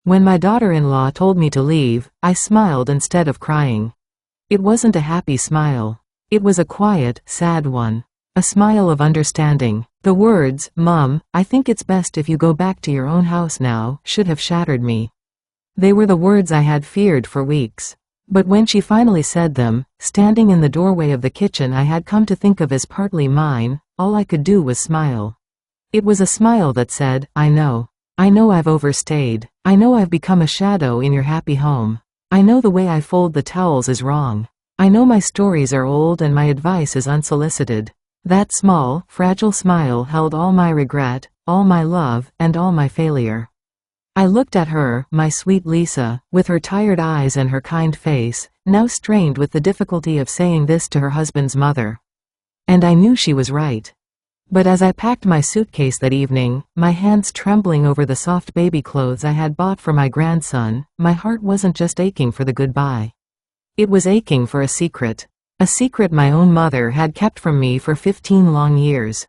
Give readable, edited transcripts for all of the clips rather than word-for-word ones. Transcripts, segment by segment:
When my daughter-in-law told me to leave, I smiled instead of crying. It wasn't a happy smile. It was a quiet, sad one. A smile of understanding. The words, "Mom, I think it's best if you go back to your own house now," should have shattered me. They were the words I had feared for weeks. But when she finally said them, standing in the doorway of the kitchen I had come to think of as partly mine, all I could do was smile. It was a smile that said, I know I've overstayed. I know I've become a shadow in your happy home. I know the way I fold the towels is wrong. I know my stories are old and my advice is unsolicited. That small, fragile smile held all my regret, all my love, and all my failure. I looked at her, my sweet Lisa, with her tired eyes and her kind face, now strained with the difficulty of saying this to her husband's mother. And I knew she was right. But as I packed my suitcase that evening, my hands trembling over the soft baby clothes I had bought for my grandson, my heart wasn't just aching for the goodbye. It was aching for a secret. A secret my own mother had kept from me for 15 long years.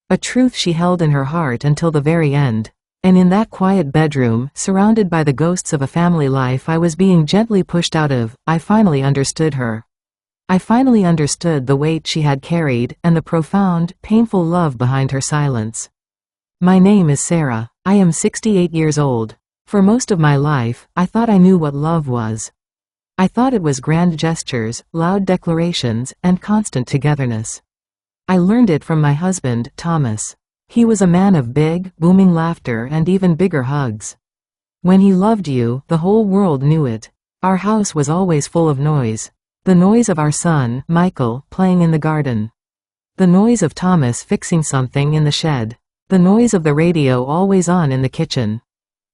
A truth she held in her heart until the very end. And in that quiet bedroom, surrounded by the ghosts of a family life I was being gently pushed out of, I finally understood her. I finally understood the weight she had carried, and the profound, painful love behind her silence. My name is Sarah. I am 68 years old. For most of my life, I thought I knew what love was. I thought it was grand gestures, loud declarations, and constant togetherness. I learned it from my husband, Thomas. He was a man of big, booming laughter and even bigger hugs. When he loved you, the whole world knew it. Our house was always full of noise. The noise of our son, Michael, playing in the garden. The noise of Thomas fixing something in the shed. The noise of the radio always on in the kitchen.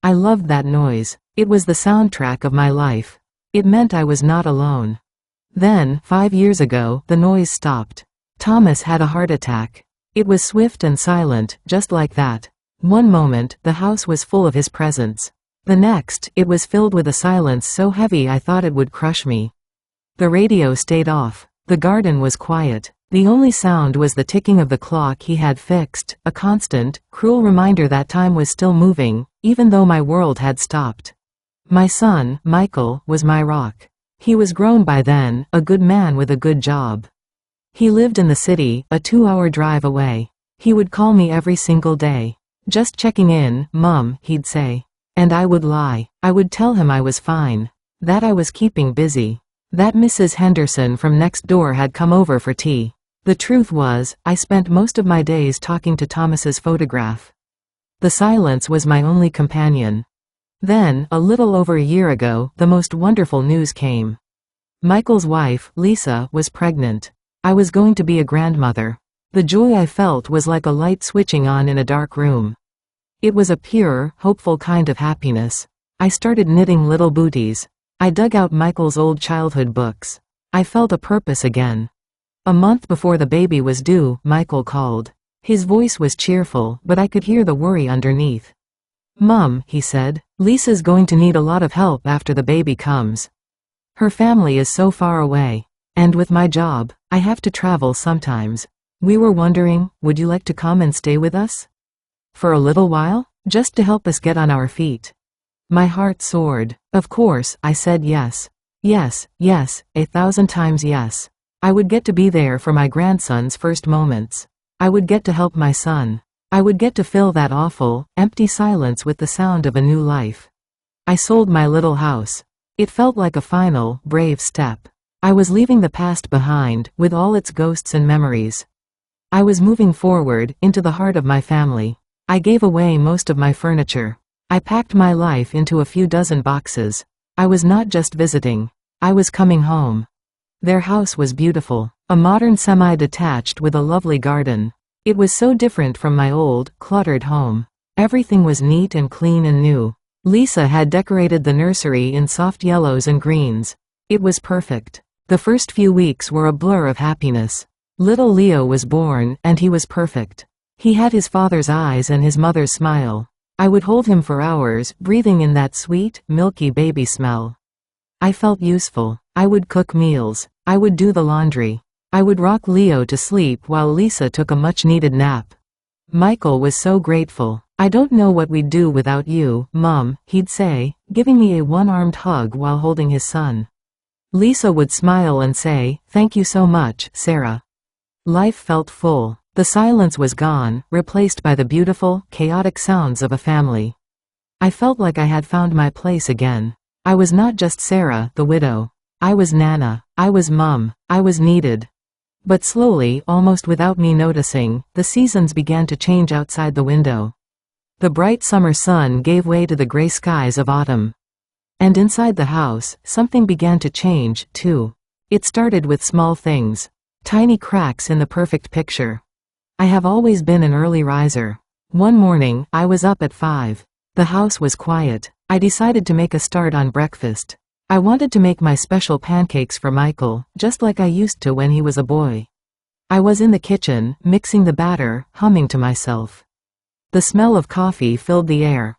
I loved that noise. It was the soundtrack of my life. It meant I was not alone. Then, 5 years ago, the noise stopped. Thomas had a heart attack. It was swift and silent, just like that. One moment, the house was full of his presence. The next, it was filled with a silence so heavy I thought it would crush me. The radio stayed off. The garden was quiet. The only sound was the ticking of the clock he had fixed, a constant, cruel reminder that time was still moving, even though my world had stopped. My son, Michael, was my rock. He was grown by then, a good man with a good job. He lived in the city, a 2-hour drive away. He would call me every single day. Just checking in, Mom, he'd say. And I would lie. I would tell him I was fine. That I was keeping busy. That Mrs. Henderson from next door had come over for tea. The truth was, I spent most of my days talking to Thomas's photograph. The silence was my only companion. Then, a little over a year ago, the most wonderful news came. Michael's wife, Lisa, was pregnant. I was going to be a grandmother. The joy I felt was like a light switching on in a dark room. It was a pure, hopeful kind of happiness. I started knitting little booties. I dug out Michael's old childhood books. I felt a purpose again. A month before the baby was due, Michael called. His voice was cheerful, but I could hear the worry underneath. Mom, he said, Lisa's going to need a lot of help after the baby comes. Her family is so far away. And with my job, I have to travel sometimes. We were wondering, would you like to come and stay with us? For a little while? Just to help us get on our feet. My heart soared. Of course, I said yes. Yes, 1,000 times yes. I would get to be there for my grandson's first moments. I would get to help my son. I would get to fill that awful, empty silence with the sound of a new life. I sold my little house. It felt like a final, brave step. I was leaving the past behind, with all its ghosts and memories. I was moving forward, into the heart of my family. I gave away most of my furniture. I packed my life into a few dozen boxes. I was not just visiting. I was coming home. Their house was beautiful. A modern semi-detached with a lovely garden. It was so different from my old, cluttered home. Everything was neat and clean and new. Lisa had decorated the nursery in soft yellows and greens. It was perfect. The first few weeks were a blur of happiness. Little Leo was born, and he was perfect. He had his father's eyes and his mother's smile. I would hold him for hours, breathing in that sweet, milky baby smell. I felt useful. I would cook meals. I would do the laundry. I would rock Leo to sleep while Lisa took a much-needed nap. Michael was so grateful. "I don't know what we'd do without you, Mom," he'd say, giving me a one-armed hug while holding his son. Lisa would smile and say, "Thank you so much, Sarah." Life felt full. The silence was gone, replaced by the beautiful, chaotic sounds of a family. I felt like I had found my place again. I was not just Sarah, the widow. I was Nana. I was Mum. I was needed. But slowly, almost without me noticing, the seasons began to change outside the window. The bright summer sun gave way to the gray skies of autumn. And inside the house, something began to change, too. It started with small things. Tiny cracks in the perfect picture. I have always been an early riser. One morning, I was up at 5. The house was quiet. I decided to make a start on breakfast. I wanted to make my special pancakes for Michael, just like I used to when he was a boy. I was in the kitchen, mixing the batter, humming to myself. The smell of coffee filled the air.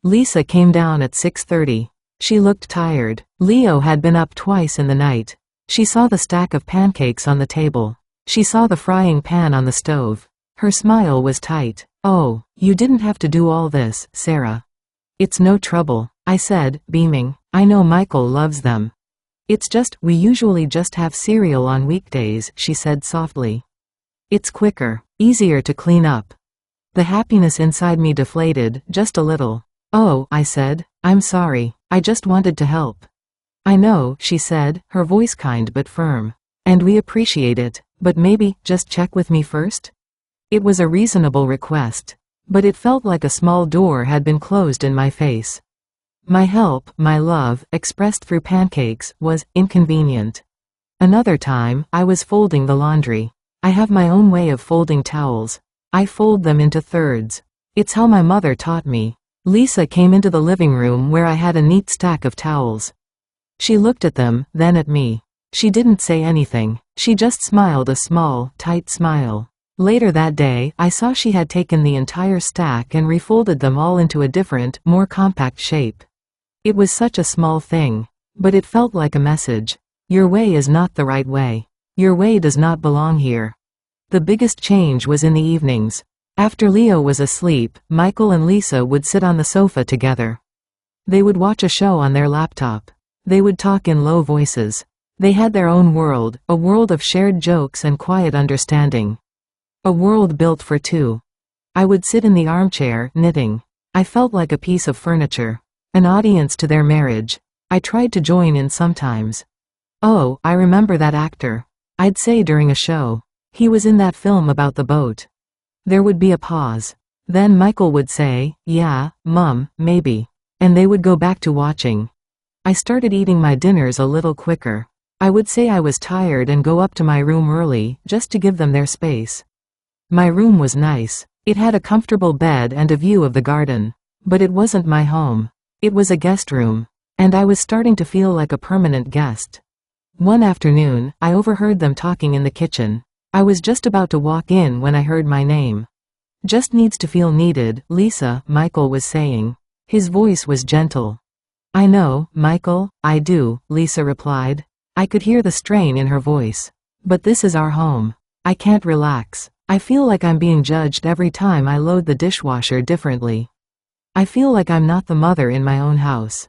Lisa came down at 6:30. She looked tired. Leo had been up twice in the night. She saw the stack of pancakes on the table. She saw the frying pan on the stove. Her smile was tight. "Oh, you didn't have to do all this, Sarah." "It's no trouble," I said, beaming. "I know Michael loves them." "It's just, we usually just have cereal on weekdays," she said softly. "It's quicker, easier to clean up." The happiness inside me deflated, just a little. "Oh," I said, "I'm sorry. I just wanted to help." "I know," she said, her voice kind but firm. "And we appreciate it, but maybe, just check with me first?" It was a reasonable request. But it felt like a small door had been closed in my face. My help, my love, expressed through pancakes, was inconvenient. Another time, I was folding the laundry. I have my own way of folding towels. I fold them into thirds. It's how my mother taught me. Lisa came into the living room where I had a neat stack of towels. She looked at them, then at me. She didn't say anything. She just smiled a small, tight smile. Later that day, I saw she had taken the entire stack and refolded them all into a different, more compact shape. It was such a small thing. But it felt like a message. Your way is not the right way. Your way does not belong here. The biggest change was in the evenings. After Leo was asleep, Michael and Lisa would sit on the sofa together. They would watch a show on their laptop. They would talk in low voices. They had their own world, a world of shared jokes and quiet understanding. A world built for two. I would sit in the armchair, knitting. I felt like a piece of furniture. An audience to their marriage. I tried to join in sometimes. "Oh, I remember that actor," I'd say during a show. "He was in that film about the boat." There would be a pause. Then Michael would say, "Yeah, Mum, maybe." And they would go back to watching. I started eating my dinners a little quicker. I would say I was tired and go up to my room early, just to give them their space. My room was nice. It had a comfortable bed and a view of the garden. But it wasn't my home. It was a guest room. And I was starting to feel like a permanent guest. One afternoon, I overheard them talking in the kitchen. I was just about to walk in when I heard my name. "Just needs to feel needed, Lisa," Michael was saying. His voice was gentle. "I know, Michael, I do," Lisa replied. I could hear the strain in her voice. "But this is our home. I can't relax. I feel like I'm being judged every time I load the dishwasher differently. I feel like I'm not the mother in my own house."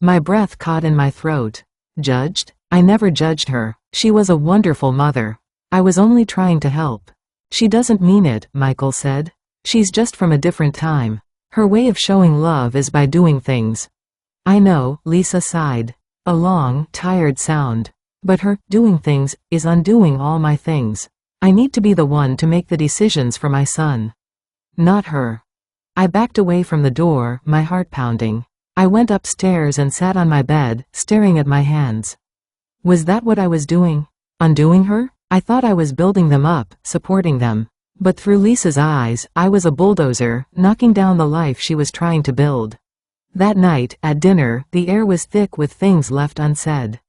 My breath caught in my throat. Judged? I never judged her. She was a wonderful mother. I was only trying to help. "She doesn't mean it," Michael said. "She's just from a different time. Her way of showing love is by doing things." "I know," Lisa sighed. A long, tired sound. "But her doing things is undoing all my things. I need to be the one to make the decisions for my son. Not her." I backed away from the door, my heart pounding. I went upstairs and sat on my bed, staring at my hands. Was that what I was doing? Undoing her? I thought I was building them up, supporting them. But through Lisa's eyes, I was a bulldozer, knocking down the life she was trying to build. That night, at dinner, the air was thick with things left unsaid.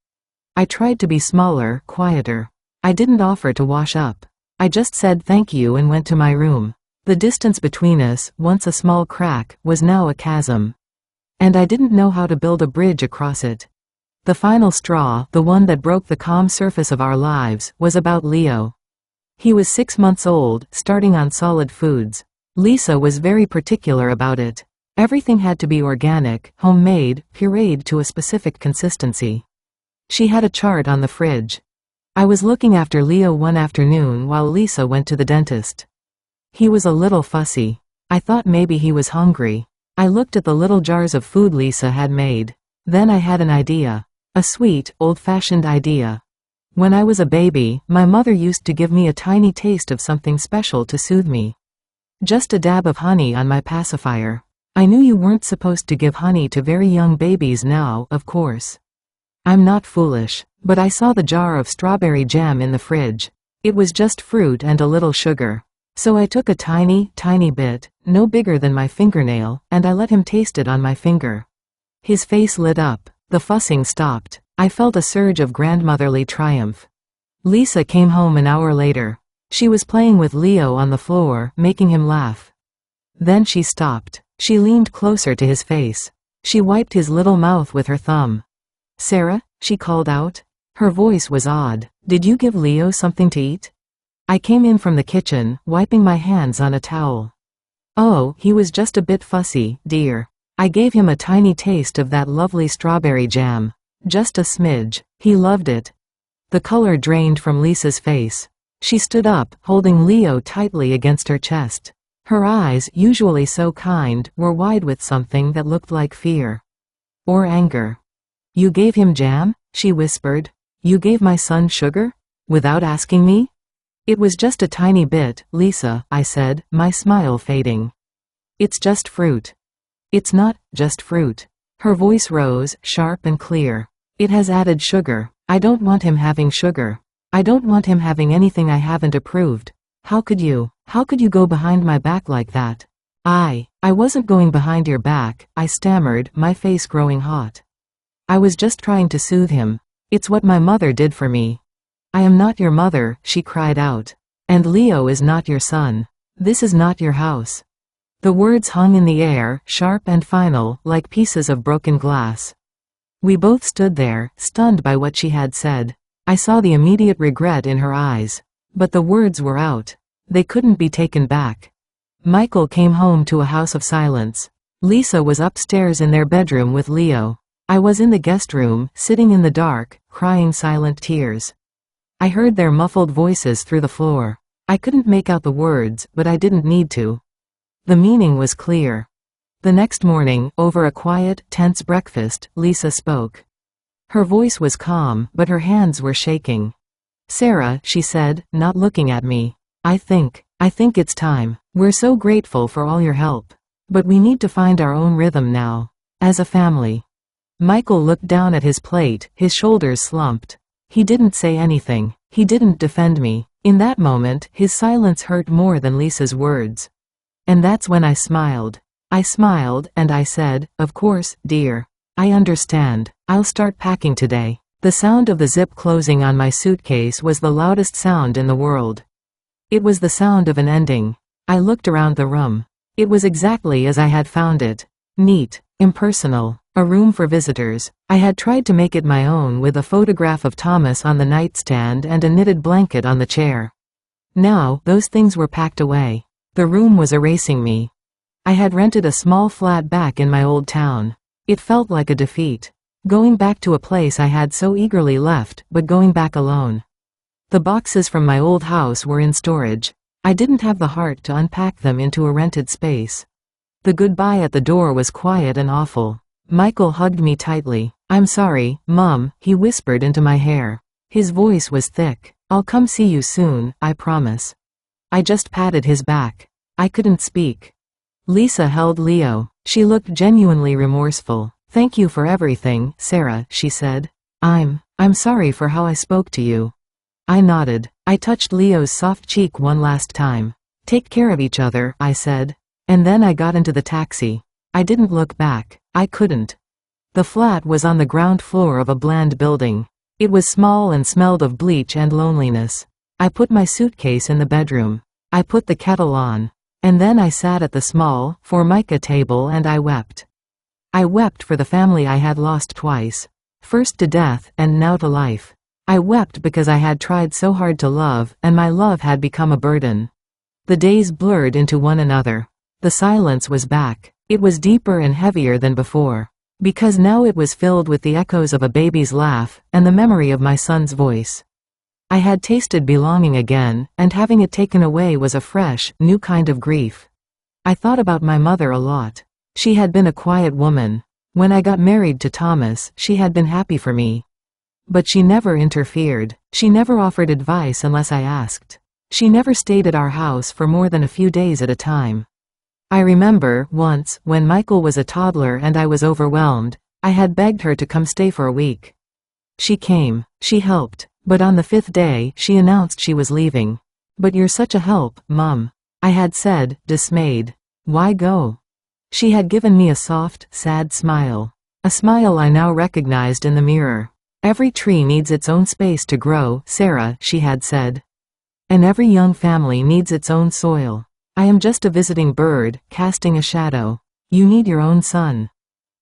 I tried to be smaller, quieter. I didn't offer to wash up. I just said thank you and went to my room. The distance between us, once a small crack, was now a chasm. And I didn't know how to build a bridge across it. The final straw, the one that broke the calm surface of our lives, was about Leo. He was 6 months old, starting on solid foods. Lisa was very particular about it. Everything had to be organic, homemade, pureed to a specific consistency. She had a chart on the fridge. I was looking after Leo one afternoon while Lisa went to the dentist. He was a little fussy. I thought maybe he was hungry. I looked at the little jars of food Lisa had made. Then I had an idea. A sweet, old-fashioned idea. When I was a baby, my mother used to give me a tiny taste of something special to soothe me. Just a dab of honey on my pacifier. I knew you weren't supposed to give honey to very young babies now, of course. I'm not foolish, but I saw the jar of strawberry jam in the fridge. It was just fruit and a little sugar. So I took a tiny, tiny bit, no bigger than my fingernail, and I let him taste it on my finger. His face lit up. The fussing stopped. I felt a surge of grandmotherly triumph. Lisa came home an hour later. She was playing with Leo on the floor, making him laugh. Then she stopped. She leaned closer to his face. She wiped his little mouth with her thumb. "Sarah?" she called out. Her voice was odd. "Did you give Leo something to eat?" I came in from the kitchen, wiping my hands on a towel. "Oh, he was just a bit fussy, dear. I gave him a tiny taste of that lovely strawberry jam. Just a smidge. He loved it." The color drained from Lisa's face. She stood up, holding Leo tightly against her chest. Her eyes, usually so kind, were wide with something that looked like fear. Or anger. "You gave him jam?" she whispered. "You gave my son sugar? Without asking me?" "It was just a tiny bit, Lisa," I said, my smile fading. "It's just fruit." "It's not just fruit." Her voice rose, sharp and clear. "It has added sugar. I don't want him having sugar. I don't want him having anything I haven't approved. How could you? How could you go behind my back like that?" I wasn't going behind your back," I stammered, my face growing hot. "I was just trying to soothe him. It's what my mother did for me." "I am not your mother," she cried out. "And Leo is not your son. This is not your house." The words hung in the air, sharp and final, like pieces of broken glass. We both stood there, stunned by what she had said. I saw the immediate regret in her eyes. But the words were out. They couldn't be taken back. Michael came home to a house of silence. Lisa was upstairs in their bedroom with Leo. I was in the guest room, sitting in the dark, crying silent tears. I heard their muffled voices through the floor. I couldn't make out the words, but I didn't need to. The meaning was clear. The next morning, over a quiet, tense breakfast, Lisa spoke. Her voice was calm, but her hands were shaking. "Sarah," she said, not looking at me. I think it's time. We're so grateful for all your help. But we need to find our own rhythm now. As a family." Michael looked down at his plate, his shoulders slumped. He didn't say anything. He didn't defend me. In that moment, his silence hurt more than Lisa's words. And that's when I smiled. I smiled, and I said, "Of course, dear. I understand. I'll start packing today." The sound of the zip closing on my suitcase was the loudest sound in the world. It was the sound of an ending. I looked around the room. It was exactly as I had found it. Neat. Impersonal. A room for visitors. I had tried to make it my own with a photograph of Thomas on the nightstand and a knitted blanket on the chair. Now, those things were packed away. The room was erasing me. I had rented a small flat back in my old town. It felt like a defeat. Going back to a place I had so eagerly left, but going back alone. The boxes from my old house were in storage. I didn't have the heart to unpack them into a rented space. The goodbye at the door was quiet and awful. Michael hugged me tightly. "I'm sorry, Mom," he whispered into my hair. His voice was thick. "I'll come see you soon, I promise." I just patted his back. I couldn't speak. Lisa held Leo. She looked genuinely remorseful. "Thank you for everything, Sarah," she said. I'm sorry for how I spoke to you." I nodded. I touched Leo's soft cheek one last time. "Take care of each other," I said. And then I got into the taxi. I didn't look back. I couldn't. The flat was on the ground floor of a bland building. It was small and smelled of bleach and loneliness. I put my suitcase in the bedroom. I put the kettle on. And then I sat at the small, formica table and I wept. I wept for the family I had lost twice. First to death, and now to life. I wept because I had tried so hard to love, and my love had become a burden. The days blurred into one another. The silence was back. It was deeper and heavier than before. Because now it was filled with the echoes of a baby's laugh, and the memory of my son's voice. I had tasted belonging again, and having it taken away was a fresh, new kind of grief. I thought about my mother a lot. She had been a quiet woman. When I got married to Thomas, she had been happy for me. But she never interfered. She never offered advice unless I asked. She never stayed at our house for more than a few days at a time. I remember, once, when Michael was a toddler and I was overwhelmed, I had begged her to come stay for a week. She came. She helped. But on the 5th day, she announced she was leaving. "But you're such a help, Mum," I had said, dismayed. "Why go?" She had given me a soft, sad smile. A smile I now recognized in the mirror. "Every tree needs its own space to grow, Sarah," she had said. "And every young family needs its own soil. I am just a visiting bird, casting a shadow. You need your own sun."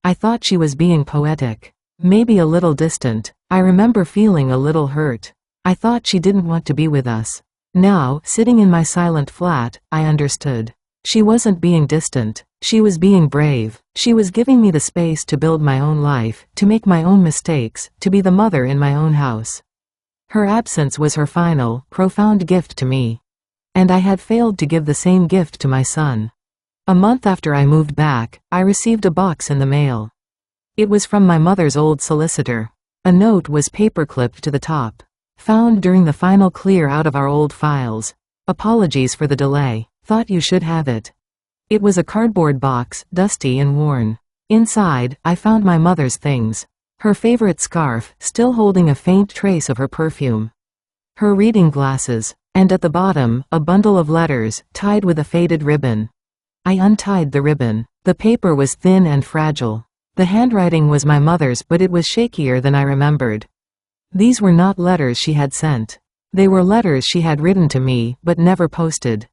I thought she was being poetic. Maybe a little distant. I remember feeling a little hurt. I thought she didn't want to be with us. Now, sitting in my silent flat, I understood. She wasn't being distant. She was being brave. She was giving me the space to build my own life, to make my own mistakes, to be the mother in my own house. Her absence was her final, profound gift to me. And I had failed to give the same gift to my son. A month after I moved back, I received a box in the mail. It was from my mother's old solicitor. A note was paperclipped to the top. "Found during the final clear out of our old files. Apologies for the delay. Thought you should have it." It was a cardboard box, dusty and worn. Inside, I found my mother's things. Her favorite scarf, still holding a faint trace of her perfume. Her reading glasses. And at the bottom, a bundle of letters, tied with a faded ribbon. I untied the ribbon. The paper was thin and fragile. The handwriting was my mother's, but it was shakier than I remembered. These were not letters she had sent. They were letters she had written to me, but never posted.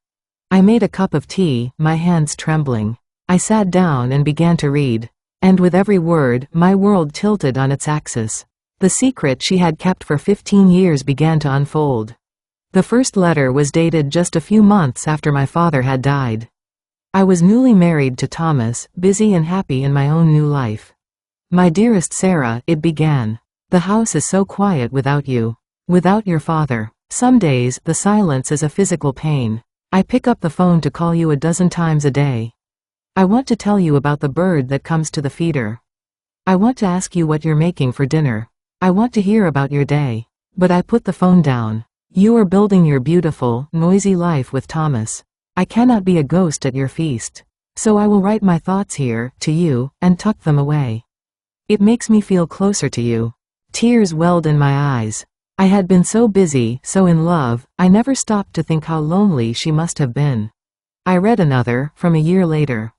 I made a cup of tea, my hands trembling. I sat down and began to read. And with every word, my world tilted on its axis. The secret she had kept for 15 years began to unfold. The first letter was dated just a few months after my father had died. I was newly married to Thomas, busy and happy in my own new life. "My dearest Sarah," it began. "The house is so quiet without you. Without your father. Some days, the silence is a physical pain. I pick up the phone to call you a dozen times a day. I want to tell you about the bird that comes to the feeder. I want to ask you what you're making for dinner. I want to hear about your day. But I put the phone down. You are building your beautiful, noisy life with Thomas. I cannot be a ghost at your feast. So I will write my thoughts here, to you, and tuck them away. It makes me feel closer to you." Tears welled in my eyes. I had been so busy, so in love, I never stopped to think how lonely she must have been. I read another, from a year later.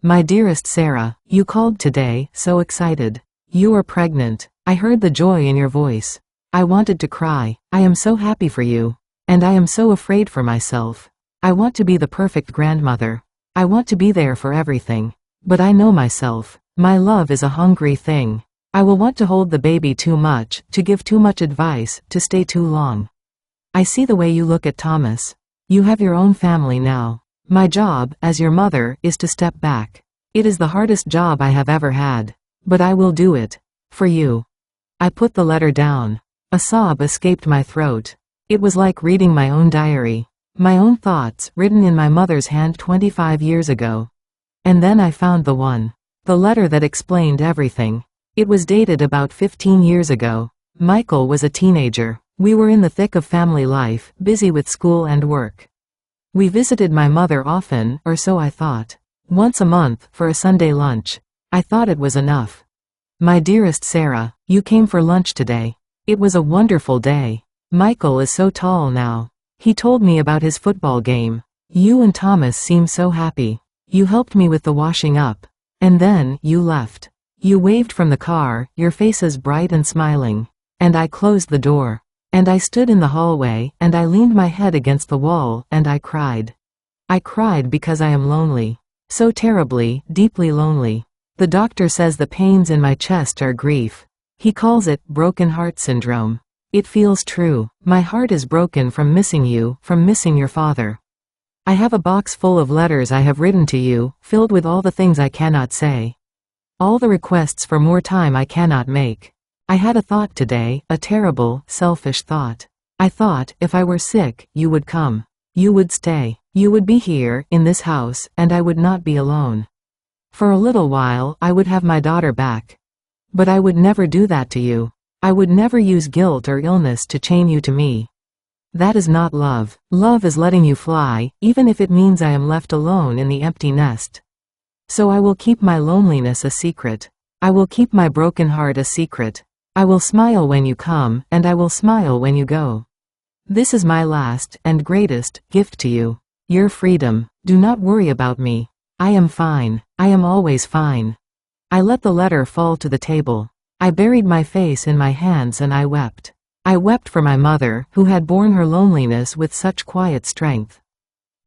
"My dearest Sarah, you called today, so excited. You are pregnant. I heard the joy in your voice. I wanted to cry. I am so happy for you. And I am so afraid for myself. I want to be the perfect grandmother. I want to be there for everything. But I know myself. My love is a hungry thing. I will want to hold the baby too much, to give too much advice, to stay too long. I see the way you look at Thomas. You have your own family now. My job, as your mother, is to step back. It is the hardest job I have ever had. But I will do it. For you." I put the letter down. A sob escaped my throat. It was like reading my own diary. My own thoughts, written in my mother's hand 25 years ago. And then I found the one. The letter that explained everything. It was dated about 15 years ago. Michael was a teenager. We were in the thick of family life, busy with school and work. We visited my mother often, or so I thought. Once a month, for a Sunday lunch. I thought it was enough. "My dearest Sarah, you came for lunch today. It was a wonderful day. Michael is so tall now. He told me about his football game. You and Thomas seem so happy. You helped me with the washing up. And then, you left. You waved from the car, your faces bright and smiling. And I closed the door. And I stood in the hallway, and I leaned my head against the wall, and I cried. I cried because I am lonely. So terribly, deeply lonely. The doctor says the pains in my chest are grief. He calls it broken heart syndrome. It feels true. My heart is broken from missing you, from missing your father. I have a box full of letters I have written to you, filled with all the things I cannot say. All the requests for more time I cannot make. I had a thought today, a terrible, selfish thought. I thought, if I were sick, you would come. You would stay. You would be here, in this house, and I would not be alone. For a little while, I would have my daughter back. But I would never do that to you. I would never use guilt or illness to chain you to me. That is not love. Love is letting you fly, even if it means I am left alone in the empty nest. So I will keep my loneliness a secret. I will keep my broken heart a secret. I will smile when you come, and I will smile when you go. This is my last, and greatest, gift to you. Your freedom. Do not worry about me. I am fine. I am always fine. I let the letter fall to the table. I buried my face in my hands and I wept. I wept for my mother, who had borne her loneliness with such quiet strength.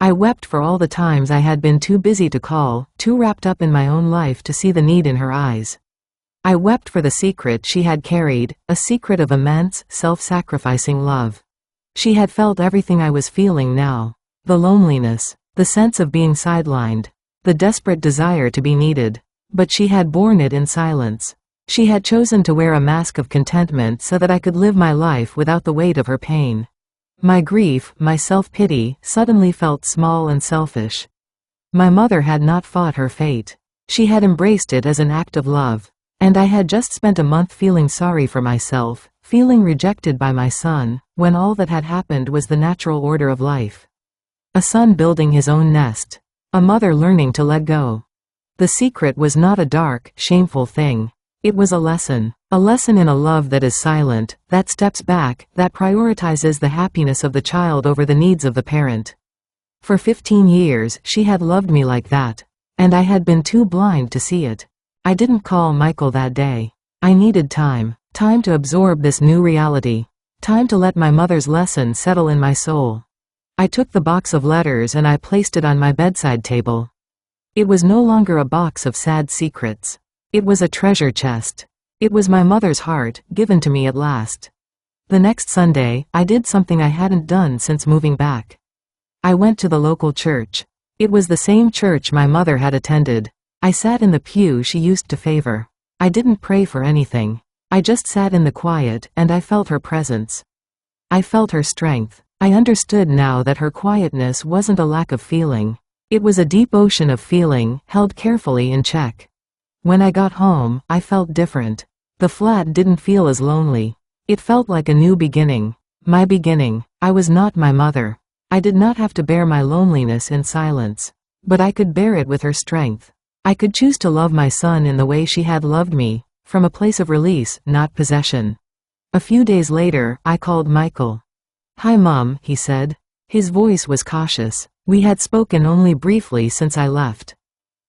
I wept for all the times I had been too busy to call, too wrapped up in my own life to see the need in her eyes. I wept for the secret she had carried, a secret of immense, self-sacrificing love. She had felt everything I was feeling now. The loneliness, the sense of being sidelined, the desperate desire to be needed. But she had borne it in silence. She had chosen to wear a mask of contentment so that I could live my life without the weight of her pain. My grief, my self-pity, suddenly felt small and selfish. My mother had not fought her fate. She had embraced it as an act of love. And I had just spent a month feeling sorry for myself, feeling rejected by my son, when all that had happened was the natural order of life. A son building his own nest. A mother learning to let go. The secret was not a dark, shameful thing. It was a lesson in a love that is silent, that steps back, that prioritizes the happiness of the child over the needs of the parent. For 15 years, she had loved me like that. And I had been too blind to see it. I didn't call Michael that day. I needed time to absorb this new reality. Time to let my mother's lesson settle in my soul. I took the box of letters and I placed it on my bedside table. It was no longer a box of sad secrets. It was a treasure chest. It was my mother's heart, given to me at last. The next Sunday, I did something I hadn't done since moving back. I went to the local church. It was the same church my mother had attended. I sat in the pew she used to favor. I didn't pray for anything. I just sat in the quiet, and I felt her presence. I felt her strength. I understood now that her quietness wasn't a lack of feeling. It was a deep ocean of feeling, held carefully in check. When I got home, I felt different. The flat didn't feel as lonely. It felt like a new beginning. My beginning. I was not my mother. I did not have to bear my loneliness in silence. But I could bear it with her strength. I could choose to love my son in the way she had loved me, from a place of release, not possession. A few days later, I called Michael. "Hi Mom," he said. His voice was cautious. We had spoken only briefly since I left.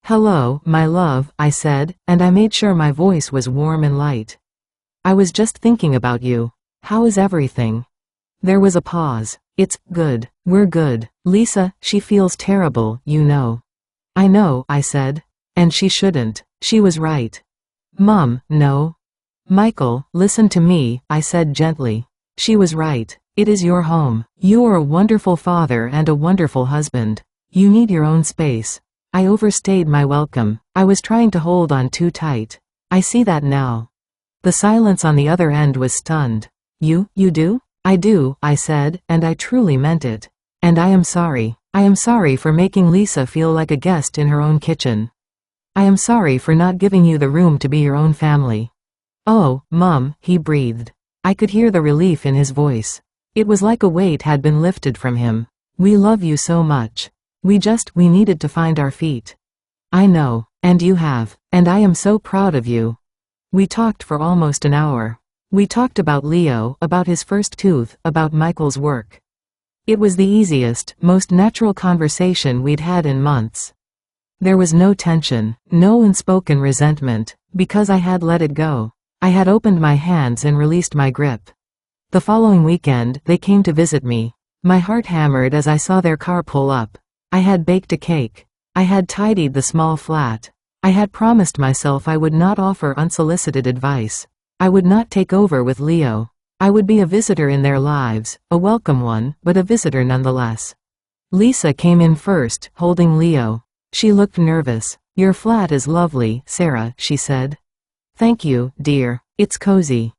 "Hello, my love," I said, and I made sure my voice was warm and light. "I was just thinking about you. How is everything?" There was a pause. "It's good. We're good. Lisa, she feels terrible, you know." "I know," I said. "And she shouldn't. She was right." "Mom, no." "Michael, listen to me," I said gently. "She was right. It is your home. You are a wonderful father and a wonderful husband. You need your own space." I overstayed my welcome. I was trying to hold on too tight. I see that now. The silence on the other end was stunned. You do?" "I do," I said, and I truly meant it. "And I am sorry. I am sorry for making Lisa feel like a guest in her own kitchen. I am sorry for not giving you the room to be your own family." "Oh, Mom," he breathed. I could hear the relief in his voice. It was like a weight had been lifted from him. "We love you so much. We needed to find our feet." "I know, and you have, and I am so proud of you." We talked for almost an hour. We talked about Leo, about his first tooth, about Michael's work. It was the easiest, most natural conversation we'd had in months. There was no tension, no unspoken resentment, because I had let it go. I had opened my hands and released my grip. The following weekend, they came to visit me. My heart hammered as I saw their car pull up. I had baked a cake. I had tidied the small flat. I had promised myself I would not offer unsolicited advice. I would not take over with Leo. I would be a visitor in their lives, a welcome one, but a visitor nonetheless. Lisa came in first, holding Leo. She looked nervous. "Your flat is lovely, Sarah," she said. "Thank you, dear. It's cozy."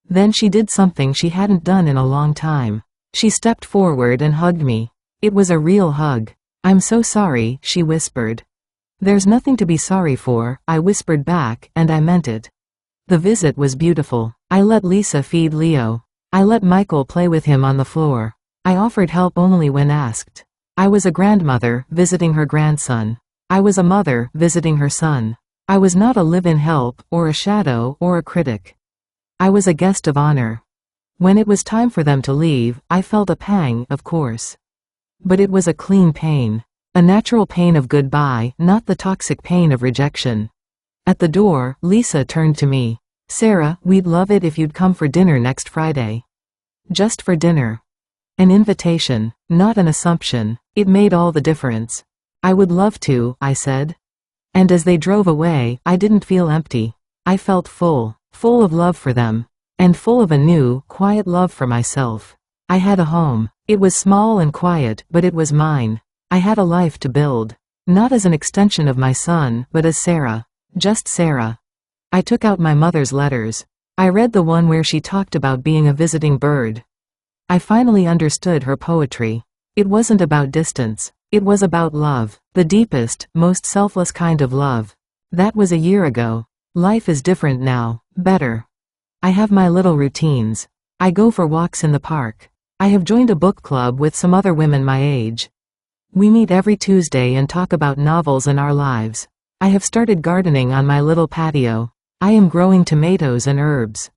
Then she did something she hadn't done in a long time. She stepped forward and hugged me. It was a real hug. "I'm so sorry," she whispered. "There's nothing to be sorry for," I whispered back, and I meant it. The visit was beautiful. I let Lisa feed Leo. I let Michael play with him on the floor. I offered help only when asked. I was a grandmother, visiting her grandson. I was a mother, visiting her son. I was not a live-in help, or a shadow, or a critic. I was a guest of honor. When it was time for them to leave, I felt a pang, of course. But it was a clean pain. A natural pain of goodbye, not the toxic pain of rejection. At the door, Lisa turned to me. "Sarah, we'd love it if you'd come for dinner next Friday." Just for dinner. An invitation, not an assumption. It made all the difference. "I would love to," I said. And as they drove away, I didn't feel empty. I felt full of love for them. And full of a new, quiet love for myself. I had a home. It was small and quiet, but it was mine. I had a life to build. Not as an extension of my son, but as Sarah. Just Sarah. I took out my mother's letters. I read the one where she talked about being a visiting bird. I finally understood her poetry. It wasn't about distance. It was about love. The deepest, most selfless kind of love. That was a year ago. Life is different now. Better. I have my little routines. I go for walks in the park. I have joined a book club with some other women my age. We meet every Tuesday and talk about novels and our lives. I have started gardening on my little patio. I am growing tomatoes and herbs.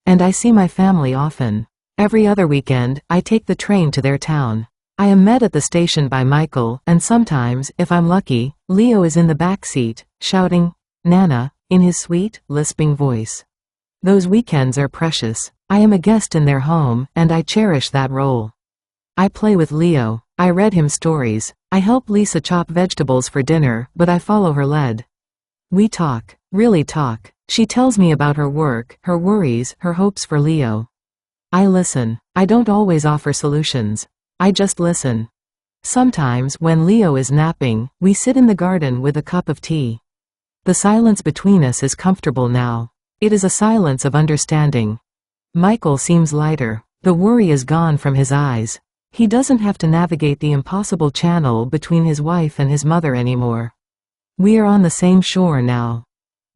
And I see my family often. Every other weekend, I take the train to their town. I am met at the station by Michael, and sometimes, if I'm lucky, Leo is in the back seat, shouting, "Nana," in his sweet, lisping voice. Those weekends are precious. I am a guest in their home, and I cherish that role. I play with Leo. I read him stories. I help Lisa chop vegetables for dinner, but I follow her lead. We talk. Really talk. She tells me about her work, her worries, her hopes for Leo. I listen. I don't always offer solutions. I just listen. Sometimes, when Leo is napping, we sit in the garden with a cup of tea. The silence between us is comfortable now. It is a silence of understanding. Michael seems lighter. The worry is gone from his eyes. He doesn't have to navigate the impossible channel between his wife and his mother anymore. We are on the same shore now.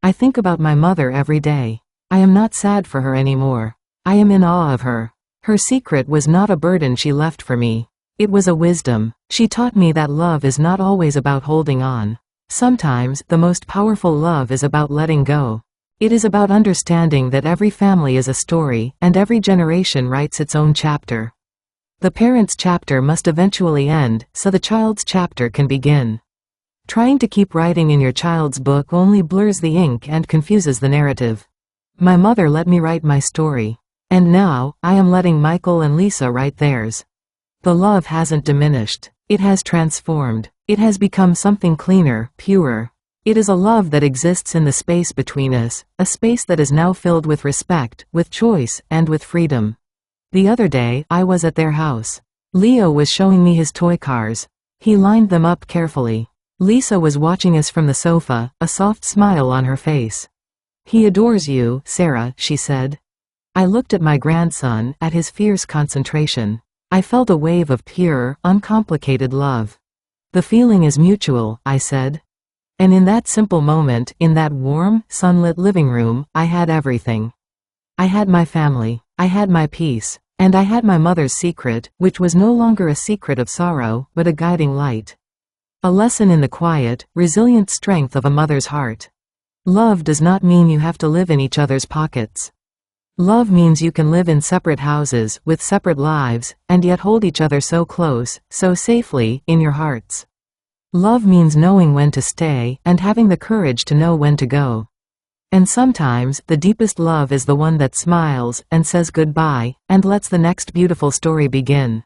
I think about my mother every day. I am not sad for her anymore. I am in awe of her. Her secret was not a burden she left for me. It was a wisdom. She taught me that love is not always about holding on. Sometimes, the most powerful love is about letting go. It is about understanding that every family is a story, and every generation writes its own chapter. The parent's chapter must eventually end, so the child's chapter can begin. Trying to keep writing in your child's book only blurs the ink and confuses the narrative. My mother let me write my story. And now, I am letting Michael and Lisa write theirs. The love hasn't diminished. It has transformed. It has become something cleaner, purer. It is a love that exists in the space between us, a space that is now filled with respect, with choice, and with freedom. The other day, I was at their house. Leo was showing me his toy cars. He lined them up carefully. Lisa was watching us from the sofa, a soft smile on her face. "He adores you, Sarah," she said. I looked at my grandson, at his fierce concentration. I felt a wave of pure, uncomplicated love. "The feeling is mutual," I said. And in that simple moment, in that warm, sunlit living room, I had everything. I had my family. I had my peace. And I had my mother's secret, which was no longer a secret of sorrow, but a guiding light. A lesson in the quiet, resilient strength of a mother's heart. Love does not mean you have to live in each other's pockets. Love means you can live in separate houses, with separate lives, and yet hold each other so close, so safely, in your hearts. Love means knowing when to stay, and having the courage to know when to go. And sometimes, the deepest love is the one that smiles, and says goodbye, and lets the next beautiful story begin.